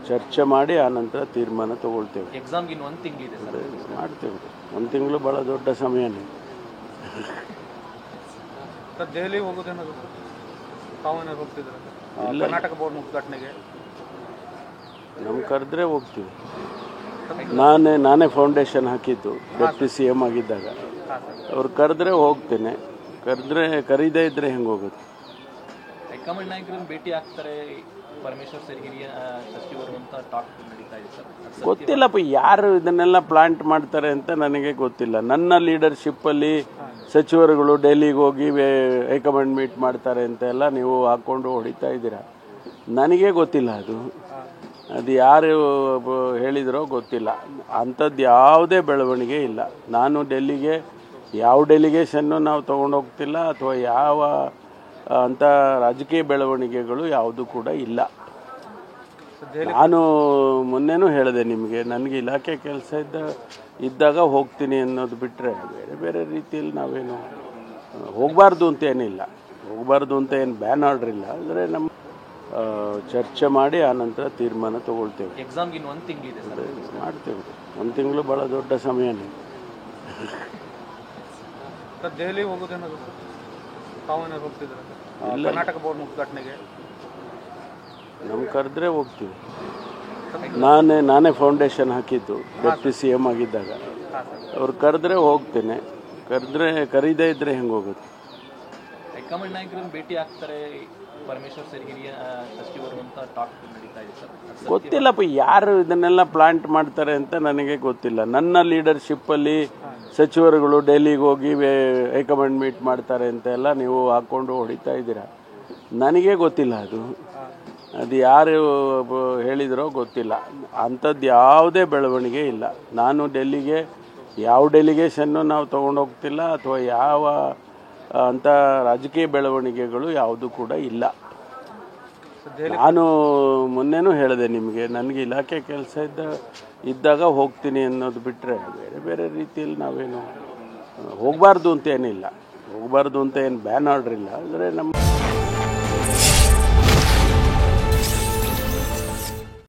ಚರ್ಚೆ ಮಾಡಿ ಆನಂತರ ತೀರ್ಮಾನ ತಗೊಳ್ತೇವೆ. ಎಕ್ಸಾಮ್ಗೆ ಇನ್ನು ಒಂದು ತಿಂಗಳಿದೆ ಸರ್. ಮಾಡ್ತೇವೆ. ಒಂದು ತಿಂಗಳು ಭಾಳ ದೊಡ್ಡ ಸಮಯನೇ. ದೆಹಲಿ ಹೋಗೋದೇನಾದ್ರು ತಾವೇನಾದ್ರು ಹೋಗ್ತಿದ್ರೆ ಕರ್ನಾಟಕ ಬೋರ್ಡ್ ಉದ್ಘಾಟನೆಗೆ ಕರೆದ್ರೆ ಹೋಗ್ತೀವಿ. ನಾನೇ ಫೌಂಡೇಶನ್ ಹಾಕಿದ್ದು ಡೆಪ್ಟಿ CM ಆಗಿದ್ದಾಗ. ಅವ್ರು ಕರೆದ್ರೆ ಹೋಗ್ತೇನೆ, ಕರೀದೇ ಇದ್ರೆ ಹೆಂಗೆ ಹೋಗೋದು? ಹೈಕಮಾಂಡ್ ನಾಯಕರನ್ನು ಭೇಟಿ ಆಗ್ತಾರೆ ಪರಮೇಶ್ವರ್ ಸರ್, ಹಿರಿಯ ಸಚಿವರು ಅಂತ ಟಾಕ್ ನಡೀತಾ ಇದೆ ಸರ್. ಗೊತ್ತಿಲ್ಲಪ್ಪ ಯಾರು ಇದನ್ನೆಲ್ಲ ಪ್ಲಾಂಟ್ ಮಾಡ್ತಾರೆ ಅಂತ ನನಗೆ ಗೊತ್ತಿಲ್ಲ. ನನ್ನ ಲೀಡರ್ಶಿಪ್ಪಲ್ಲಿ ಸಚಿವರುಗಳು ಡೆಲ್ಲಿಗೆ ಹೋಗಿ ಹೈಕಮಾಂಡ್ ಮೀಟ್ ಮಾಡ್ತಾರೆ ಅಂತೆಲ್ಲ ನೀವು ಹಾಕ್ಕೊಂಡು ಹೊಡಿತಾ ಇದ್ದೀರಾ. ನನಗೆ ಗೊತ್ತಿಲ್ಲ ಅದು ಯಾರು ಹೇಳಿದ್ರೋ ಗೊತ್ತಿಲ್ಲ. ಅಂಥದ್ದು ಯಾವುದೇ ಬೆಳವಣಿಗೆ ಇಲ್ಲ. ನಾನು ಡೆಲ್ಲಿಗೆ ಯಾವ ಡೆಲಿಗೇಷನ್ನು ನಾವು ತೊಗೊಂಡೋಗ್ತಿಲ್ಲ ಅಥವಾ ಯಾವ ಅಂಥ ರಾಜಕೀಯ ಬೆಳವಣಿಗೆಗಳು ಯಾವುದು ಕೂಡ ಇಲ್ಲ. ನಾನು ಮೊನ್ನೆನೂ ಹೇಳಿದೆ ನಿಮಗೆ, ನನಗೆ ಇಲಾಖೆ ಕೆಲಸ ಇದ್ದಾಗ ಹೋಗ್ತೀನಿ ಅನ್ನೋದು ಬಿಟ್ಟರೆ ಬೇರೆ ರೀತಿಯಲ್ಲಿ ನಾವೇನು ಹೋಗಬಾರ್ದು ಅಂತ ಏನಿಲ್ಲ. ಹೋಗಬಾರ್ದು ಅಂತ ಏನು ಬ್ಯಾನ್ ಆರ್ಡ್ರ್ ಇಲ್ಲ. ಅಂದರೆ ನಮ್ಮ ಚರ್ಚೆ ಮಾಡಿ ಆನಂತರ ತೀರ್ಮಾನ ತಗೊಳ್ತೇವೆ. ಎಕ್ಸಾಮ್ಗೆ ಇನ್ನು ಒಂದು ತಿಂಗಳಿದೆ ಸರ್. ಮಾಡ್ತೇವೆ. ಒಂದು ತಿಂಗಳು ಭಾಳ ದೊಡ್ಡ ಸಮಯನೇ. ದೆಹಲಿ ಹೋಗೋದೇನಾದ್ರು ತಾವೇನಾದ್ರು ಹೋಗ್ತಿದ್ರೆ ಕರ್ನಾಟಕ ಬೋರ್ಡ್ ಉದ್ಘಾಟನೆಗೆ ಕರೆದ್ರೆ ಹೋಗ್ತೀವಿ. ನಾನೇ ಫೌಂಡೇಶನ್ ಹಾಕಿದ್ದು ಡೆಪ್ಟಿ CM ಆಗಿದ್ದಾಗ. ಅವ್ರು ಕರೆದ್ರೆ ಹೋಗ್ತೇನೆ, ಕರೀದೇ ಇದ್ರೆ ಹೆಂಗೆ ಹೋಗೋದು? ಹೈಕಮಾಂಡ್ ನಾಯಕರನ್ನು ಭೇಟಿ ಆಗ್ತಾರೆ ಪರಮೇಶ್ವರ್ ಸರ್, ಹಿರಿಯ ಸಚಿವರು ಅಂತ ಟಾಕ್ ನಡೀತಾ ಇದೆ ಸರ್. ಗೊತ್ತಿಲ್ಲಪ್ಪ ಯಾರು ಇದನ್ನೆಲ್ಲ ಪ್ಲಾಂಟ್ ಮಾಡ್ತಾರೆ ಅಂತ ನನಗೆ ಗೊತ್ತಿಲ್ಲ. ನನ್ನ ಲೀಡರ್ಶಿಪ್ಪಲ್ಲಿ ಸಚಿವರುಗಳು ಡೆಲ್ಲಿಗೆ ಹೋಗಿ ಹೈಕಮಾಂಡ್ ಮೀಟ್ ಮಾಡ್ತಾರೆ ಅಂತೆಲ್ಲ ನೀವು ಹಾಕ್ಕೊಂಡು ಹೊಡಿತಾ ಇದ್ದೀರಾ. ನನಗೆ ಗೊತ್ತಿಲ್ಲ ಅದು ಯಾರು ಹೇಳಿದ್ರೋ ಗೊತ್ತಿಲ್ಲ. ಅಂಥದ್ದು ಯಾವುದೇ ಬೆಳವಣಿಗೆ ಇಲ್ಲ. ನಾನು ಡೆಲ್ಲಿಗೆ ಯಾವ ಡೆಲಿಗೇಷನ್ನು ನಾವು ತೊಗೊಂಡೋಗ್ತಿಲ್ಲ ಅಥವಾ ಯಾವ ಅಂಥ ರಾಜಕೀಯ ಬೆಳವಣಿಗೆಗಳು ಯಾವುದು ಕೂಡ ಇಲ್ಲ. ನಾನು ಮೊನ್ನೆನೂ ಹೇಳಿದೆ ನಿಮಗೆ, ನನಗೆ ಇಲಾಖೆ ಕೆಲಸ ಇದ್ದಾಗ ಹೋಗ್ತೀನಿ ಅನ್ನೋದು ಬಿಟ್ಟರೆ ಬೇರೆ ರೀತಿಯಲ್ಲಿ ನಾವೇನು ಹೋಗಬಾರ್ದು ಅಂತ ಏನಿಲ್ಲ. ಹೋಗಬಾರ್ದು ಅಂತ ಏನು ಬ್ಯಾನ್ ಆರ್ಡ್ರ್ ಇಲ್ಲ. ಅಂದರೆ ನಮ್ಮ